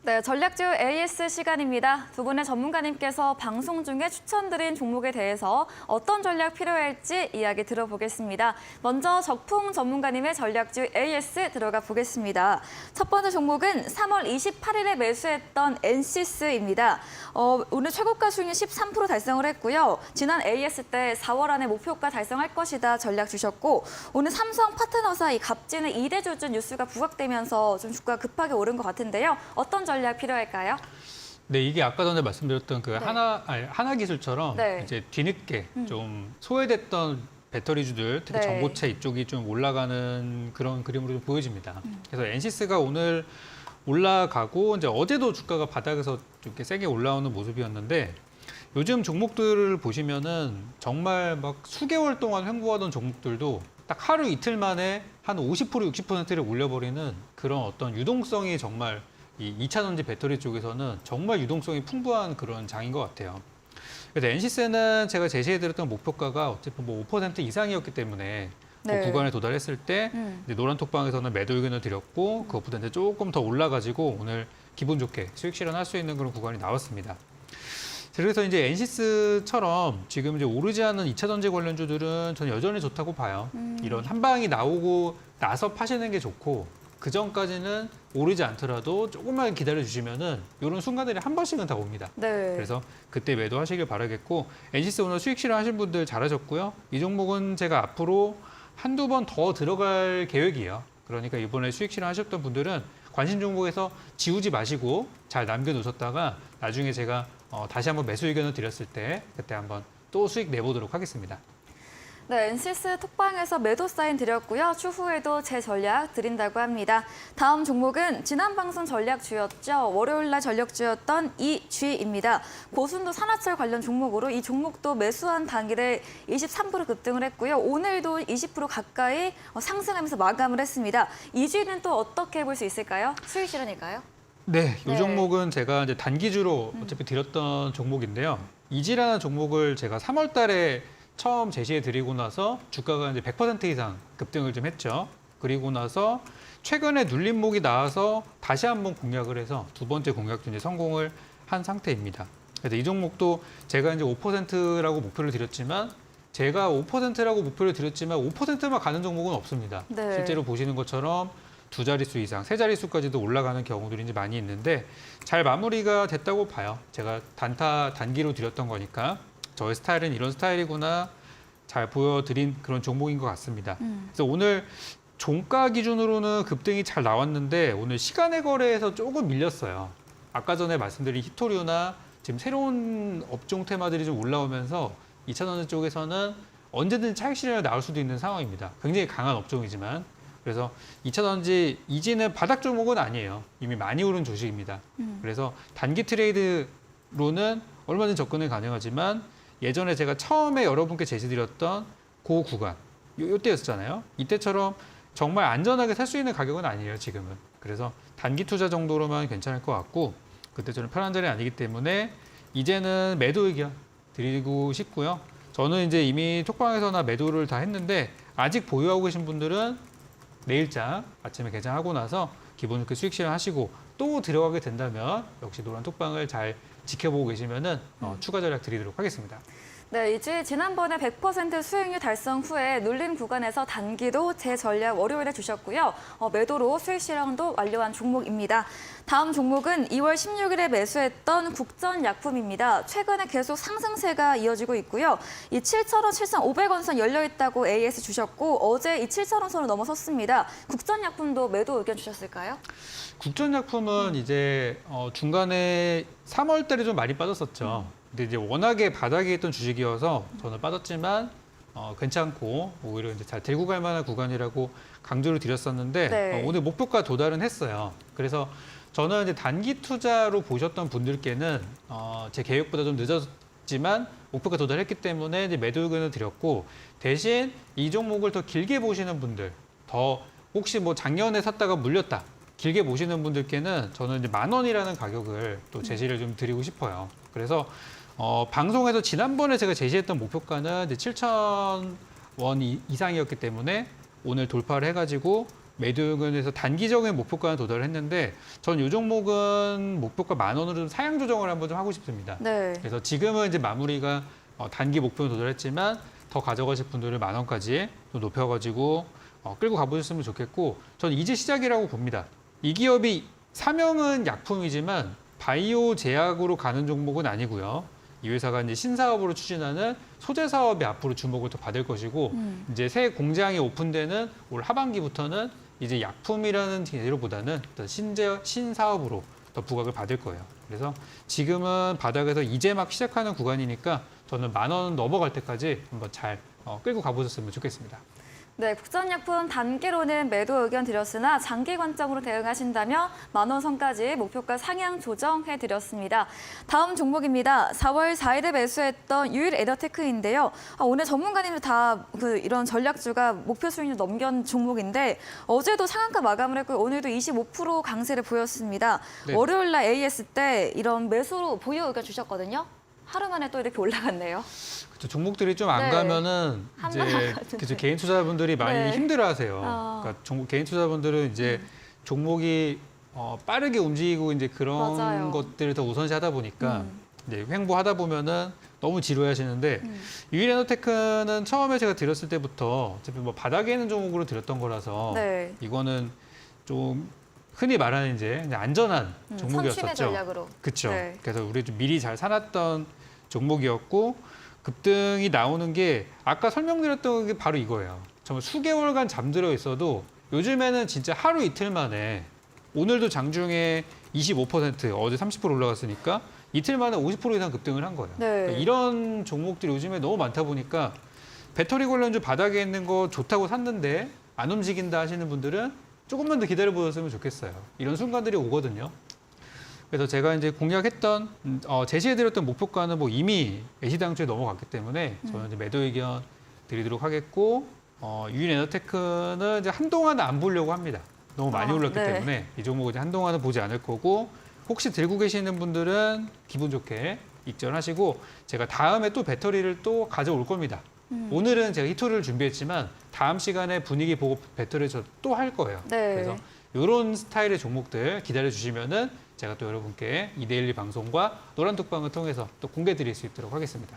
네, 전략주 AS 시간입니다. 두 분의 전문가님께서 방송 중에 추천드린 종목에 대해서 어떤 전략 필요할지 이야기 들어보겠습니다. 먼저 적풍 전문가님의 전략주 AS 들어가 보겠습니다. 첫 번째 종목은 3월 28일에 매수했던 엔시스입니다. 오늘 최고가 수익률 13% 달성을 했고요. 지난 AS 때 4월 안에 목표가 달성할 것이다 전략 주셨고 오늘 삼성 파트너사 이 갑진의 2대 조준 뉴스가 부각되면서 좀 주가가 급하게 오른 것 같은데요. 어떤 전략 필요할까요? 네, 이게 아까 전에 말씀드렸던 그 네. 하나기술처럼 네. 이제 뒤늦게 좀 소외됐던 배터리주들, 특히 네. 전고체 이쪽이 좀 올라가는 그런 그림으로 좀 보여집니다. 그래서 엔시스가 오늘 올라가고 이제 어제도 주가가 바닥에서 좀 이렇게 세게 올라오는 모습이었는데 요즘 종목들을 보시면은 정말 막 수개월 동안 횡보하던 종목들도 딱 하루 이틀 만에 한 50%, 60%를 올려버리는 그런 어떤 유동성이 정말 이 2차 전지 배터리 쪽에서는 정말 유동성이 풍부한 그런 장인 것 같아요. 그래서 엔시스는 제가 제시해드렸던 목표가가 어쨌든 뭐 5% 이상이었기 때문에 네. 그 구간에 도달했을 때 이제 노란톡방에서는 매도 의견을 드렸고 그것보다 이제 조금 더 올라가지고 오늘 기분 좋게 수익 실현할 수 있는 그런 구간이 나왔습니다. 그래서 이제 엔시스처럼 지금 이제 오르지 않은 2차 전지 관련주들은 저는 여전히 좋다고 봐요. 이런 한 방이 나오고 나서 파시는 게 좋고 그 전까지는 오르지 않더라도 조금만 기다려 주시면은 이런 순간들이 한 번씩은 다 옵니다. 네. 그래서 그때 매도하시길 바라겠고 엔시스 오늘 수익 실현하신 분들 잘하셨고요. 이 종목은 제가 앞으로 한두 번 더 들어갈 계획이에요. 그러니까 이번에 수익 실현하셨던 분들은 관심 종목에서 지우지 마시고 잘 남겨놓으셨다가 나중에 제가 다시 한번 매수 의견을 드렸을 때 그때 한번 또 수익 내보도록 하겠습니다. 네, 엔시스 톡방에서 매도 사인 드렸고요. 추후에도 제 전략 드린다고 합니다. 다음 종목은 지난 방송 전략주였죠. 월요일 날 전략주였던 이쥐입니다. 고순도 산화철 관련 종목으로 이 종목도 매수한 당일에 23% 급등을 했고요. 오늘도 20% 가까이 상승하면서 마감을 했습니다. 이쥐는 또 어떻게 볼 수 있을까요? 수익 실현일까요? 네, 이 네. 종목은 제가 이제 단기주로 어차피 드렸던 종목인데요. 이지라는 종목을 제가 3월 달에 처음 제시해 드리고 나서 주가가 이제 100% 이상 급등을 좀 했죠. 그리고 나서 최근에 눌림목이 나와서 다시 한번 공략을 해서 두 번째 공략도 이제 성공을 한 상태입니다. 그래서 이 종목도 제가 이제 5%라고 목표를 드렸지만 제가 5%라고 목표를 드렸지만 5%만 가는 종목은 없습니다. 네. 실제로 보시는 것처럼 두 자릿수 이상, 세 자릿수까지도 올라가는 경우들이 이제 많이 있는데 잘 마무리가 됐다고 봐요. 제가 단기로 드렸던 거니까 저의 스타일은 이런 스타일이구나 잘 보여드린 그런 종목인 것 같습니다. 그래서 오늘 종가 기준으로는 급등이 잘 나왔는데 오늘 시간의 거래에서 조금 밀렸어요. 아까 전에 말씀드린 히토류나 지금 새로운 업종 테마들이 좀 올라오면서 2차 전지 쪽에서는 언제든 차익 실현이 나올 수도 있는 상황입니다. 굉장히 강한 업종이지만 그래서 2차 전지 이지는 바닥 종목은 아니에요. 이미 많이 오른 주식입니다. 그래서 단기 트레이드로는 얼마든지 접근이 가능하지만 예전에 제가 처음에 여러분께 제시드렸던 그 구간, 이때였잖아요. 이때처럼 정말 안전하게 살 수 있는 가격은 아니에요, 지금은. 그래서 단기 투자 정도로만 괜찮을 것 같고 그때처럼 편한 자리 아니기 때문에 이제는 매도 의견 드리고 싶고요. 저는 이제 이미 톡방에서나 매도를 다 했는데 아직 보유하고 계신 분들은 내일장 아침에 개장하고 나서 기본 좋게 수익 실현하시고 또 들어가게 된다면 역시 노란 톡방을 잘 지켜보고 계시면은 추가 전략 드리도록 하겠습니다. 네, 이제 지난번에 100% 수익률 달성 후에 눌린 구간에서 단기로 제 전략 월요일에 주셨고요. 매도로 수익 실현도 완료한 종목입니다. 다음 종목은 2월 16일에 매수했던 국전약품입니다. 최근에 계속 상승세가 이어지고 있고요. 이 7,000원, 7,500원 선 열려 있다고 AS 주셨고 어제 이 7,000원 선을 넘어섰습니다. 국전약품도 매도 의견 주셨을까요? 국전약품은 이제 중간에 3월 달에 좀 많이 빠졌었죠. 근데 이제 워낙에 바닥에 있던 주식이어서 저는 빠졌지만 괜찮고 오히려 이제 잘 들고 갈 만한 구간이라고 강조를 드렸었는데 네. 오늘 목표가 도달은 했어요. 그래서 저는 이제 단기 투자로 보셨던 분들께는 제 계획보다 좀 늦었지만 목표가 도달했기 때문에 이제 매도 의견을 드렸고 대신 이 종목을 더 길게 보시는 분들, 더 혹시 뭐 작년에 샀다가 물렸다. 길게 보시는 분들께는 저는 이제 10,000원이라는 가격을 또 제시를 좀 드리고 싶어요. 그래서 방송에서 지난번에 제가 제시했던 목표가는 이제 7,000원 이상이었기 때문에 오늘 돌파를 해가지고 매도 의견에서 단기적인 목표가는 도달을 했는데 전 이 종목은 목표가 10,000원으로 좀 사양 조정을 한번 좀 하고 싶습니다. 네. 그래서 지금은 이제 마무리가 단기 목표는 도달했지만 더 가져가실 분들은 10,000원까지 좀 높여가지고 끌고 가보셨으면 좋겠고 전 이제 시작이라고 봅니다. 이 기업이 사명은 약품이지만 바이오 제약으로 가는 종목은 아니고요. 이 회사가 이제 신사업으로 추진하는 소재 사업이 앞으로 주목을 더 받을 것이고 이제 새 공장이 오픈되는 올 하반기부터는 이제 약품이라는 재료보다는 신사업으로 더 부각을 받을 거예요. 그래서 지금은 바닥에서 이제 막 시작하는 구간이니까 저는 10,000원 넘어갈 때까지 한번 잘 끌고 가보셨으면 좋겠습니다. 네, 국산약품 단기로는 매도 의견 드렸으나 장기 관점으로 대응하신다면 10,000원 선까지 목표가 상향 조정해드렸습니다. 다음 종목입니다. 4월 4일에 매수했던 유일 에너테크인데요. 오늘 전문가님들 다 이런 전략주가 목표 수익률 넘긴 종목인데 어제도 상한가 마감을 했고 오늘도 25% 강세를 보였습니다. 네. 월요일 날 AS 때 이런 매수로 보유 의견 주셨거든요. 하루 만에 또 이렇게 올라갔네요. 그쵸, 종목들이 좀 안 네. 가면은 이제 그쵸, 개인 투자분들이 많이 네. 힘들어하세요. 그러니까 개인 투자분들은 이제 종목이 빠르게 움직이고 이제 그런 맞아요. 것들을 더 우선시하다 보니까 이제 횡보하다 보면은 너무 지루해하시는데 유일에너테크는 처음에 제가 드렸을 때부터 어차피 뭐 바닥에 있는 종목으로 드렸던 거라서 네. 이거는 좀 흔히 말하는 이제 그냥 안전한 선취매 종목이었었죠. 전략으로. 그렇죠. 네. 그래서 우리 좀 미리 잘 사놨던 종목이었고 급등이 나오는 게 아까 설명드렸던 게 바로 이거예요. 정말 수개월간 잠들어 있어도 요즘에는 진짜 하루 이틀 만에 오늘도 장중에 25% 어제 30% 올라갔으니까 이틀 만에 50% 이상 급등을 한 거예요. 네. 그러니까 이런 종목들이 요즘에 너무 많다 보니까 배터리 관련주 바닥에 있는 거 좋다고 샀는데 안 움직인다 하시는 분들은 조금만 더 기다려 보셨으면 좋겠어요. 이런 순간들이 오거든요. 그래서 제가 이제 공략했던 제시해드렸던 목표가는 뭐 이미 애시당초에 넘어갔기 때문에 저는 이제 매도 의견 드리도록 하겠고 유일에너테크는 이제 한동안은 안 보려고 합니다. 너무 많이 올랐기 네. 때문에 이 종목은 이제 한동안은 보지 않을 거고 혹시 들고 계시는 분들은 기분 좋게 익절하시고 제가 다음에 또 배터리를 또 가져올 겁니다. 오늘은 제가 히토를 준비했지만 다음 시간에 분위기 보고 배터리 저 또 할 거예요. 네. 그래서 이런 스타일의 종목들 기다려 주시면은 제가 또 여러분께 이데일리 방송과 노란톡방을 통해서 또 공개 드릴 수 있도록 하겠습니다.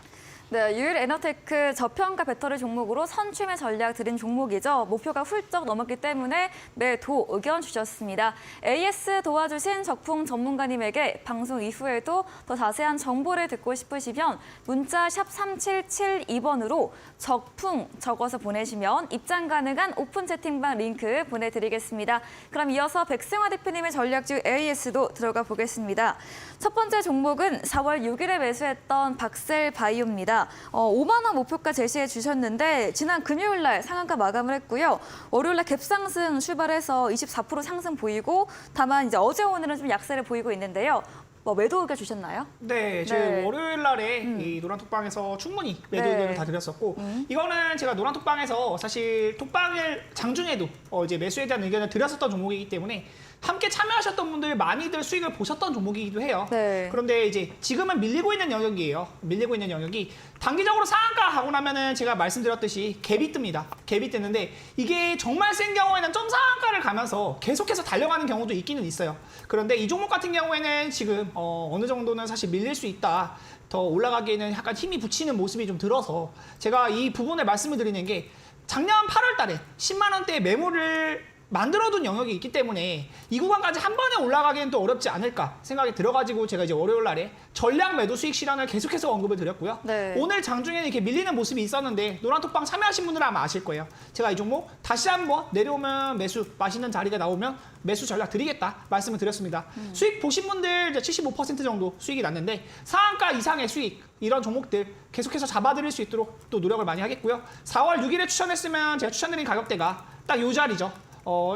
네, 유일 에너테크 저평가 배터리 종목으로 선취매 전략 드린 종목이죠. 목표가 훌쩍 넘었기 때문에 매도 의견 주셨습니다. AS 도와주신 적풍 전문가님에게 방송 이후에도 더 자세한 정보를 듣고 싶으시면 문자 샵 3772번으로 적풍 적어서 보내시면 입장 가능한 오픈 채팅방 링크 보내드리겠습니다. 그럼 이어서 백승화 대표님의 전략주 AS도 들어가 보겠습니다. 첫 번째 종목은 4월 6일에 매수했던 박셀바이오입니다. 5만 원 목표가 제시해 주셨는데 지난 금요일 날 상한가 마감을 했고요. 월요일 날 갭상승 출발해서 24% 상승 보이고 다만 이제 어제 오늘은 좀 약세를 보이고 있는데요. 뭐 매도 의견 주셨나요? 네, 저희 네. 월요일 날에 이 노란톡방에서 충분히 매도 네. 의견을 다 드렸었고 이거는 제가 노란톡방에서 사실 톡방을 장중에도 이제 매수에 대한 의견을 드렸었던 종목이기 때문에 함께 참여하셨던 분들 많이들 수익을 보셨던 종목이기도 해요. 네. 그런데 이제 지금은 밀리고 있는 영역이에요. 밀리고 있는 영역이 단기적으로 상한가 하고 나면은 제가 말씀드렸듯이 갭이 뜹니다. 갭이 뜨는데 이게 정말 센 경우에는 점 상한가를 가면서 계속해서 달려가는 경우도 있기는 있어요. 그런데 이 종목 같은 경우에는 지금 어느 정도는 사실 밀릴 수 있다. 더 올라가기에는 약간 힘이 붙이는 모습이 좀 들어서 제가 이 부분을 말씀을 드리는 게 작년 8월 달에 10만 원대의 매물을 만들어둔 영역이 있기 때문에 이 구간까지 한 번에 올라가기는 또 어렵지 않을까 생각이 들어가지고 제가 이제 월요일 날에 전략 매도 수익 실현을 계속해서 언급을 드렸고요. 네. 오늘 장중에는 이렇게 밀리는 모습이 있었는데 노란톡방 참여하신 분들은 아마 아실 거예요. 제가 이 종목 다시 한번 내려오면 매수 맛있는 자리가 나오면 매수 전략 드리겠다 말씀을 드렸습니다. 수익 보신 분들 이제 75% 정도 수익이 났는데 상한가 이상의 수익 이런 종목들 계속해서 잡아드릴 수 있도록 또 노력을 많이 하겠고요. 4월 6일에 추천했으면 제가 추천드린 가격대가 딱 이 자리죠.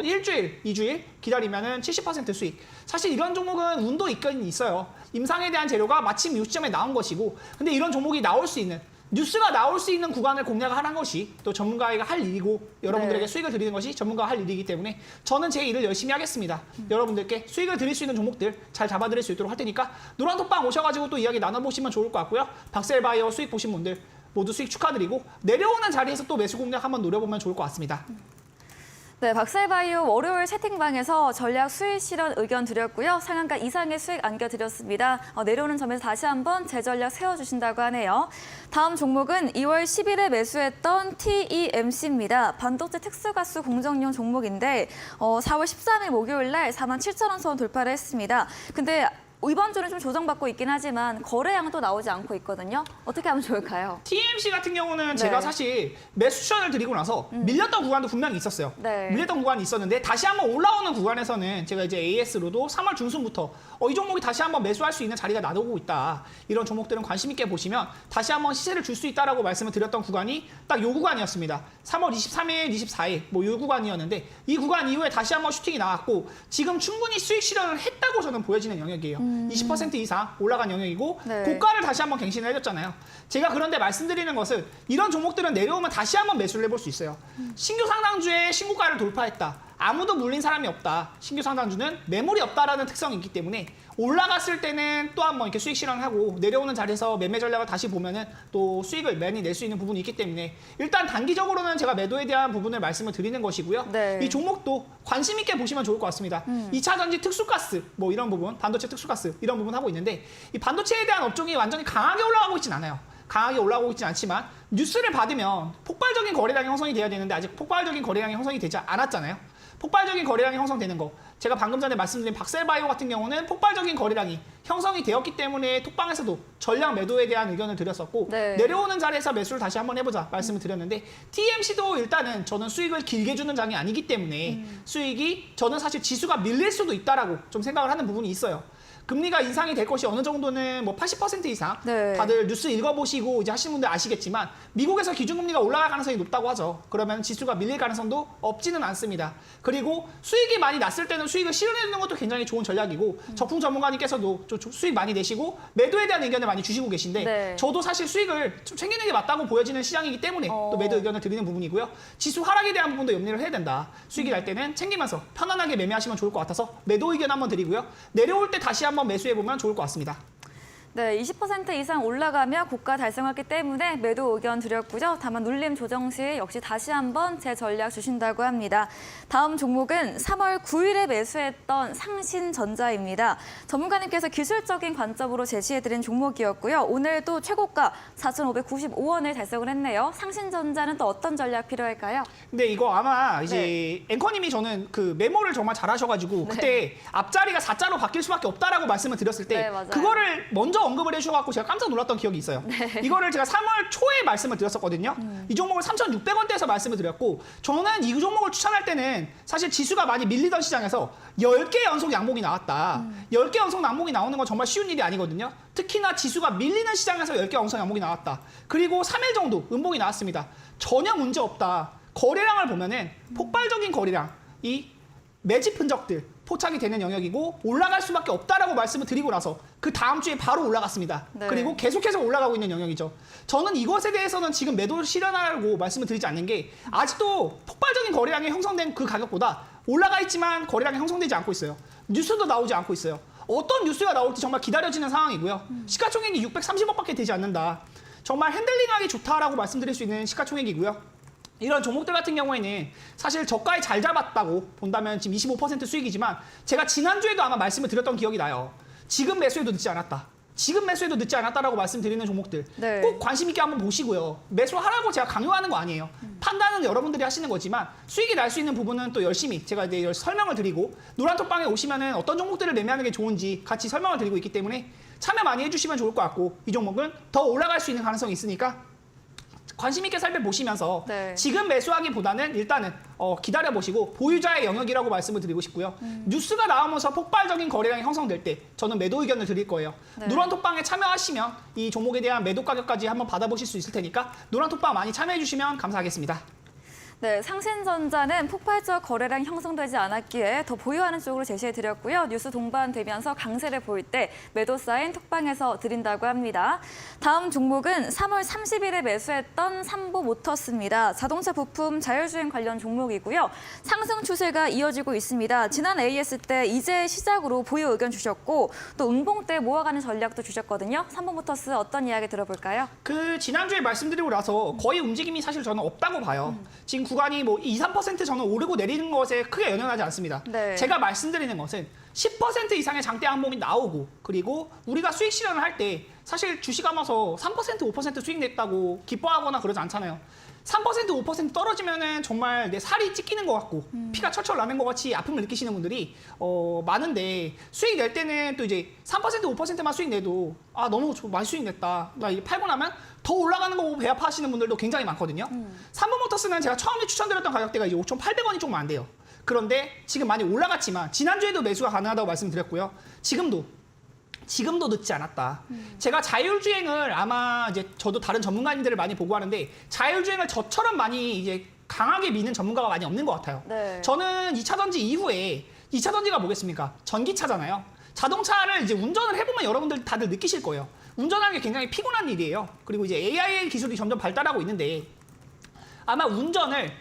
일주일, 2주일 기다리면은 70% 수익. 사실 이런 종목은 운도 있긴 있어요. 임상에 대한 재료가 마침 이 시점에 나온 것이고, 근데 이런 종목이 나올 수 있는, 뉴스가 나올 수 있는 구간을 공략을 하는 것이 또 전문가가 할 일이고 여러분들에게 네. 수익을 수익을 드리는 것이 전문가가 할 일이기 때문에 저는 제 일을 열심히 하겠습니다. 여러분들께 수익을 드릴 수 있는 종목들 잘 잡아드릴 수 있도록 할 테니까 노란톡방 오셔가지고 또 이야기 나눠보시면 좋을 것 같고요. 박셀바이오 수익 보신 분들 모두 수익 축하드리고 내려오는 자리에서 또 매수 공략 한번 노려보면 좋을 것 같습니다. 네, 박살바이오 월요일 채팅방에서 전략 수익 실현 의견 드렸고요. 상한가 이상의 수익 안겨드렸습니다. 내려오는 점에서 다시 한번 재전략 세워주신다고 하네요. 다음 종목은 2월 10일에 매수했던 TEMC입니다. 반도체 특수가스 공정용 종목인데 4월 13일 목요일 날 47,000원 선 돌파를 했습니다. 근데 이번 주는 좀 조정받고 있긴 하지만 거래량은 또 나오지 않고 있거든요. 어떻게 하면 좋을까요? TMC 같은 경우는 네. 제가 사실 매수 추천을 드리고 나서 밀렸던 구간도 분명히 있었어요. 네. 밀렸던 구간이 있었는데 다시 한번 올라오는 구간에서는 제가 이제 AS로도 3월 중순부터 이 종목이 다시 한번 매수할 수 있는 자리가 나오고 있다. 이런 종목들은 관심 있게 보시면 다시 한번 시세를 줄 수 있다라고 말씀을 드렸던 구간이 딱 이 구간이었습니다. 3월 23일, 24일 이 구간이었는데 이 구간 이후에 다시 한번 슈팅이 나왔고 지금 충분히 수익 실현을 했다고 저는 보여지는 영역이에요. 20% 이상 올라간 영역이고 네. 고가를 다시 한번 갱신을 해줬잖아요. 제가 그런데 말씀드리는 것은 이런 종목들은 내려오면 다시 한번 매수를 해볼 수 있어요. 신규 상당주에 신고가를 돌파했다. 아무도 물린 사람이 없다. 신규 상당주는 매물이 없다라는 특성이 있기 때문에 올라갔을 때는 또 한번 이렇게 수익 실현하고 내려오는 자리에서 매매 전략을 다시 보면은 또 수익을 많이 낼 수 있는 부분이 있기 때문에 일단 단기적으로는 제가 매도에 대한 부분을 말씀을 드리는 것이고요. 네. 이 종목도 관심 있게 보시면 좋을 것 같습니다. 2차 전지 특수가스 뭐 이런 부분, 반도체 특수가스 이런 부분 하고 있는데 이 반도체에 대한 업종이 완전히 강하게 올라가고 있진 않아요. 강하게 올라오고 있진 않지만 뉴스를 받으면 폭발적인 거래량이 형성이 돼야 되는데 아직 폭발적인 거래량이 형성이 되지 않았잖아요. 폭발적인 거래량이 형성되는 거. 제가 방금 전에 말씀드린 박셀바이오 같은 경우는 폭발적인 거래량이 형성이 되었기 때문에 톡방에서도 전량 매도에 대한 의견을 드렸었고 네. 내려오는 자리에서 매수를 다시 한번 해보자 말씀을 드렸는데 TMC도 일단은 저는 수익을 길게 주는 장이 아니기 때문에 수익이 저는 사실 지수가 밀릴 수도 있다라고 좀 생각을 하는 부분이 있어요. 금리가 인상이 될 것이 어느 정도는 뭐 80% 이상 네. 다들 뉴스 읽어보시고 이제 하시는 분들 아시겠지만 미국에서 기준금리가 올라갈 가능성이 높다고 하죠. 그러면 지수가 밀릴 가능성도 없지는 않습니다. 그리고 수익이 많이 났을 때는 수익을 실현해주는 것도 굉장히 좋은 전략이고 적풍 전문가님께서도 좀 수익 많이 내시고 매도에 대한 의견을 많이 주시고 계신데 네. 저도 사실 수익을 좀 챙기는 게 맞다고 보여지는 시장이기 때문에 또 매도 의견을 드리는 부분이고요. 지수 하락에 대한 부분도 염려를 해야 된다. 수익이 날 때는 챙기면서 편안하게 매매하시면 좋을 것 같아서 매도 의견 한번 드리고요. 내려올 때 다시 한번 매수해보면 좋을 것 같습니다. 네, 20% 이상 올라가며 고가 달성했기 때문에 매도 의견 드렸고요. 다만 눌림 조정 시 역시 다시 한번 재전략 주신다고 합니다. 다음 종목은 3월 9일에 매수했던 상신전자입니다. 전문가님께서 기술적인 관점으로 제시해드린 종목이었고요. 오늘도 최고가 4,595원을 달성을 했네요. 상신전자는 또 어떤 전략 필요할까요? 근데 이거 아마 이제 앵커님이 저는 그 메모를 정말 잘하셔가지고 그때 앞자리가 4자로 바뀔 수밖에 없다라고 말씀을 드렸을 때 네, 맞아요. 그거를 먼저 언급을 해주셔갖고 제가 깜짝 놀랐던 기억이 있어요. 이거를 제가 3월 초에 말씀을 드렸었거든요. 이 종목을 3,600원대에서 말씀을 드렸고 저는 이 종목을 추천할 때는 사실 지수가 많이 밀리던 시장에서 10개 연속 양봉이 나왔다. 10개 연속 양봉이 나오는 건 정말 쉬운 일이 아니거든요. 특히나 지수가 밀리는 시장에서 10개 연속 양봉이 나왔다. 그리고 3일 정도 음봉이 나왔습니다. 전혀 문제 없다. 거래량을 보면은 폭발적인 거래량, 이 매집 흔적들 포착이 되는 영역이고 올라갈 수밖에 없다라고 말씀을 드리고 나서 그 다음 주에 바로 올라갔습니다. 네. 그리고 계속해서 올라가고 있는 영역이죠. 저는 이것에 대해서는 지금 매도를 실현하라고 말씀을 드리지 않는 게 아직도 폭발적인 거래량이 형성된 그 가격보다 올라가 있지만 거래량이 형성되지 않고 있어요. 뉴스도 나오지 않고 있어요. 어떤 뉴스가 나올지 정말 기다려지는 상황이고요. 시가총액이 630억밖에 되지 않는다. 정말 핸들링하기 좋다라고 말씀드릴 수 있는 시가총액이고요. 이런 종목들 같은 경우에는 사실 저가에 잘 잡았다고 본다면 지금 25% 수익이지만 제가 지난주에도 아마 말씀을 드렸던 기억이 나요. 지금 매수해도 늦지 않았다. 지금 매수해도 늦지 않았다라고 말씀드리는 종목들 네. 꼭 관심 있게 한번 보시고요. 매수하라고 제가 강요하는 거 아니에요. 판단은 여러분들이 하시는 거지만 수익이 날 수 있는 부분은 또 열심히 제가 이제 설명을 드리고 노란톡방에 오시면은 어떤 종목들을 매매하는 게 좋은지 같이 설명을 드리고 있기 때문에 참여 많이 해주시면 좋을 것 같고 이 종목은 더 올라갈 수 있는 가능성이 있으니까 관심 있게 살펴보시면서 네. 지금 매수하기보다는 일단은 기다려보시고 보유자의 영역이라고 말씀을 드리고 싶고요. 뉴스가 나오면서 폭발적인 거래량이 형성될 때 저는 매도 의견을 드릴 거예요. 네. 노란톡방에 참여하시면 이 종목에 대한 매도 가격까지 한번 받아보실 수 있을 테니까 노란톡방 많이 참여해주시면 감사하겠습니다. 네, 상신전자는 폭발적 거래량 형성되지 않았기에 더 보유하는 쪽으로 제시해드렸고요. 뉴스 동반되면서 강세를 보일 때 매도 사인 톡방에서 드린다고 합니다. 다음 종목은 3월 30일에 매수했던 삼보모터스입니다. 자동차 부품 자율주행 관련 종목이고요. 상승 추세가 이어지고 있습니다. 지난 AS 때 이제 시작으로 보유 의견 주셨고 또 음봉 때 모아가는 전략도 주셨거든요. 삼보모터스 어떤 이야기 들어볼까요? 그 지난주에 말씀드리고 나서 거의 움직임이 사실 저는 없다고 봐요. 지금 구간이 뭐 2, 3% 저는 오르고 내리는 것에 크게 연연하지 않습니다. 네. 제가 말씀드리는 것은 10% 이상의 장대 항목이 나오고 그리고 우리가 수익 실현을 할 때 사실 주식하면서 3%, 5% 수익 냈다고 기뻐하거나 그러지 않잖아요. 3%, 5% 떨어지면은 정말 내 살이 찢기는 것 같고 피가 철철 나는 것 같이 아픔을 느끼시는 분들이 많은데 수익 낼 때는 또 이제 3%, 5%만 수익 내도 아 너무 많이 수익 냈다. 나 이제 팔고 나면 더 올라가는 거 보고 배아파하시는 분들도 굉장히 많거든요. 삼성모터스는 제가 처음에 추천드렸던 가격대가 이제 5,800원이 조금 안 돼요. 그런데 지금 많이 올라갔지만 지난주에도 매수가 가능하다고 말씀드렸고요. 지금도 늦지 않았다. 제가 자율주행을 아마 이제 저도 다른 전문가님들을 많이 보고 하는데 자율주행을 저처럼 많이 이제 강하게 미는 전문가가 많이 없는 것 같아요. 네. 저는 2차 전지 이후에 2차 전지가 뭐겠습니까? 전기차잖아요. 자동차를 이제 운전을 해보면 여러분들 다들 느끼실 거예요. 운전하는 게 굉장히 피곤한 일이에요. 그리고 이제 AI 기술이 점점 발달하고 있는데 아마 운전을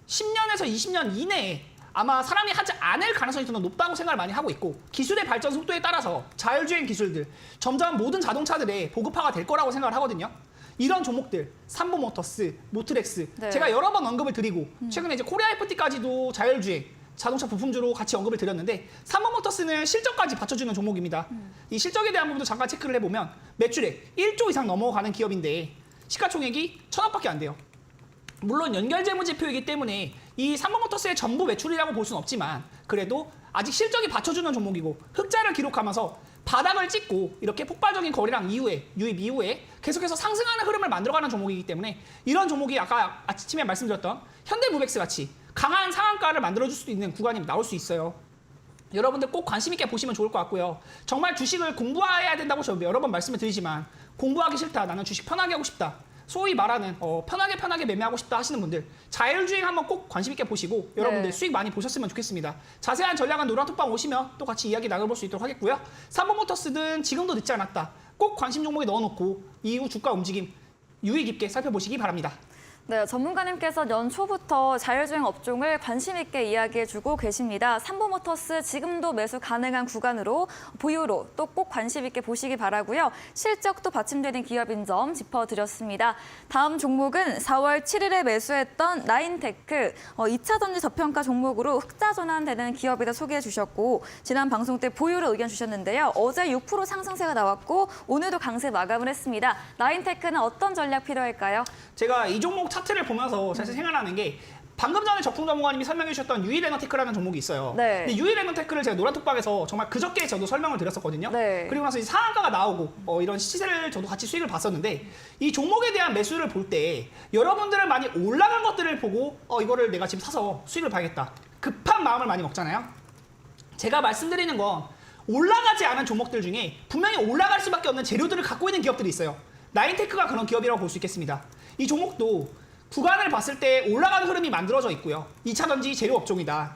10년에서 20년 이내에 아마 사람이 하지 않을 가능성이 더 높다고 생각을 많이 하고 있고 기술의 발전 속도에 따라서 자율주행 기술들 점점 모든 자동차들의 보급화가 될 거라고 생각을 하거든요. 이런 종목들 삼보모터스, 모트렉스 네. 제가 여러 번 언급을 드리고 최근에 이제 코리아 FT까지도 자율주행 자동차 부품주로 같이 언급을 드렸는데 삼보모터스는 실적까지 받쳐주는 종목입니다. 이 실적에 대한 부분도 잠깐 체크를 해보면 매출액 1조 이상 넘어가는 기업인데 시가총액이 1,000억밖에 안 돼요. 물론 연결재무제표이기 때문에 이 삼성모터스의 전부 매출이라고 볼 수는 없지만 그래도 아직 실적이 받쳐주는 종목이고 흑자를 기록하면서 바닥을 찍고 이렇게 폭발적인 거래량 이후에 유입 이후에 계속해서 상승하는 흐름을 만들어가는 종목이기 때문에 이런 종목이 아까 아침에 말씀드렸던 현대무백스 같이 강한 상한가를 만들어줄 수 있는 구간이 나올 수 있어요. 여러분들 꼭 관심 있게 보시면 좋을 것 같고요. 정말 주식을 공부해야 된다고 저는 여러 번 말씀을 드리지만 공부하기 싫다. 나는 주식 편하게 하고 싶다. 소위 말하는 편하게 매매하고 싶다 하시는 분들 자율주행 한번 꼭 관심 있게 보시고 여러분들 네. 수익 많이 보셨으면 좋겠습니다. 자세한 전략은 노란톡방 오시면 또 같이 이야기 나눠볼 수 있도록 하겠고요. 삼성모터스는 지금도 늦지 않았다. 꼭 관심 종목에 넣어놓고 이후 주가 움직임 유의 깊게 살펴보시기 바랍니다. 네, 전문가님께서 연초부터 자율주행 업종을 관심 있게 이야기해주고 계십니다. 삼보모터스 지금도 매수 가능한 구간으로 보유로 또 꼭 관심 있게 보시기 바라고요. 실적도 받침되는 기업인 점 짚어드렸습니다. 다음 종목은 4월 7일에 매수했던 나인테크 2차 전지 저평가 종목으로 흑자 전환되는 기업이다 소개해 주셨고 지난 방송 때 보유로 의견 주셨는데요. 어제 6% 상승세가 나왔고 오늘도 강세 마감을 했습니다. 나인테크는 어떤 전략 필요할까요? 제가 이 종목 차트를 보면서 사실 생각나는 게 방금 전에 적풍 전문가님이 설명해 주셨던 유일에너테크라는 종목이 있어요. 네. 근데 유일에너테크를 제가 노란톡방에서 정말 그저께 저도 설명을 드렸었거든요. 네. 그리고 나서 이제 상한가가 나오고 이런 시세를 저도 같이 수익을 봤었는데 이 종목에 대한 매수를 볼 때 여러분들은 많이 올라간 것들을 보고 이거를 내가 지금 사서 수익을 봐야겠다. 급한 마음을 많이 먹잖아요. 제가 말씀드리는 건 올라가지 않은 종목들 중에 분명히 올라갈 수밖에 없는 재료들을 갖고 있는 기업들이 있어요. 나인테크가 그런 기업이라고 볼 수 있겠습니다. 이 종목도 구간을 봤을 때 올라가는 흐름이 만들어져 있고요. 2차 전지 재료 업종이다.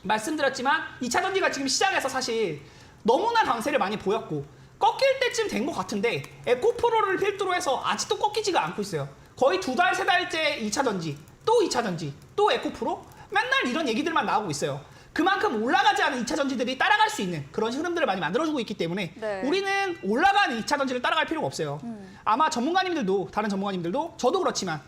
말씀드렸지만 2차 전지가 지금 시장에서 사실 너무나 강세를 많이 보였고 꺾일 때쯤 된 것 같은데 에코프로를 필두로 해서 아직도 꺾이지가 않고 있어요. 거의 2달, 3달째 2차 전지, 또 2차 전지, 또 에코프로 맨날 이런 얘기들만 나오고 있어요. 그만큼 올라가지 않은 2차 전지들이 따라갈 수 있는 그런 흐름들을 많이 만들어주고 있기 때문에 네. 우리는 올라가는 2차 전지를 따라갈 필요가 없어요. 아마 전문가님들도 다른 전문가님들도 저도 그렇지만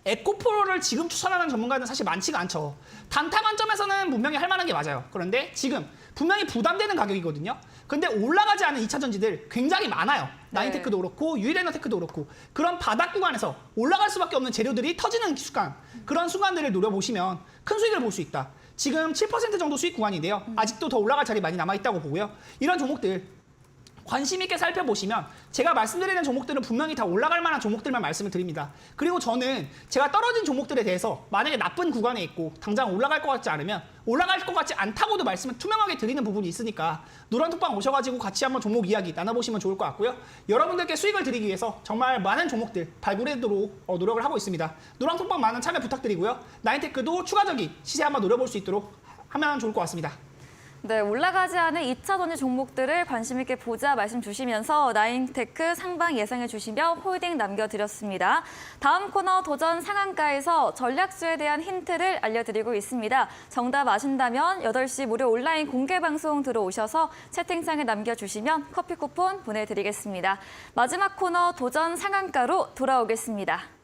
에코프로를 지금 추천하는 전문가는 사실 많지가 않죠. 단타 관점에서는 분명히 할 만한 게 맞아요. 그런데 지금 분명히 부담되는 가격이거든요. 근데 올라가지 않은 2차 전지들 굉장히 많아요. 나인테크도 그렇고 유일에너테크도 그렇고 그런 바닥 구간에서 올라갈 수밖에 없는 재료들이 터지는 순간 그런 순간들을 노려보시면 큰 수익을 볼 수 있다. 지금 7% 정도 수익 구간인데요. 아직도 더 올라갈 자리 많이 남아있다고 보고요. 이런 종목들 관심 있게 살펴보시면 제가 말씀드리는 종목들은 분명히 다 올라갈 만한 종목들만 말씀을 드립니다. 그리고 저는 제가 떨어진 종목들에 대해서 만약에 나쁜 구간에 있고 당장 올라갈 것 같지 않으면 올라갈 것 같지 않다고도 말씀을 투명하게 드리는 부분이 있으니까 노란톡방 오셔가지고 같이 한번 종목 이야기 나눠보시면 좋을 것 같고요. 여러분들께 수익을 드리기 위해서 정말 많은 종목들 발굴하도록 노력을 하고 있습니다. 노란톡방 많은 참여 부탁드리고요. 나인테크도 추가적인 시세 한번 노려볼 수 있도록 하면 좋을 것 같습니다. 네, 올라가지 않은 2차 전지 종목들을 관심 있게 보자 말씀 주시면서 나인테크 상방 예상해 주시며 홀딩 남겨드렸습니다. 다음 코너 도전 상한가에서 전략주에 대한 힌트를 알려드리고 있습니다. 정답 아신다면 8시 무료 온라인 공개 방송 들어오셔서 채팅창에 남겨주시면 커피 쿠폰 보내드리겠습니다. 마지막 코너 도전 상한가로 돌아오겠습니다.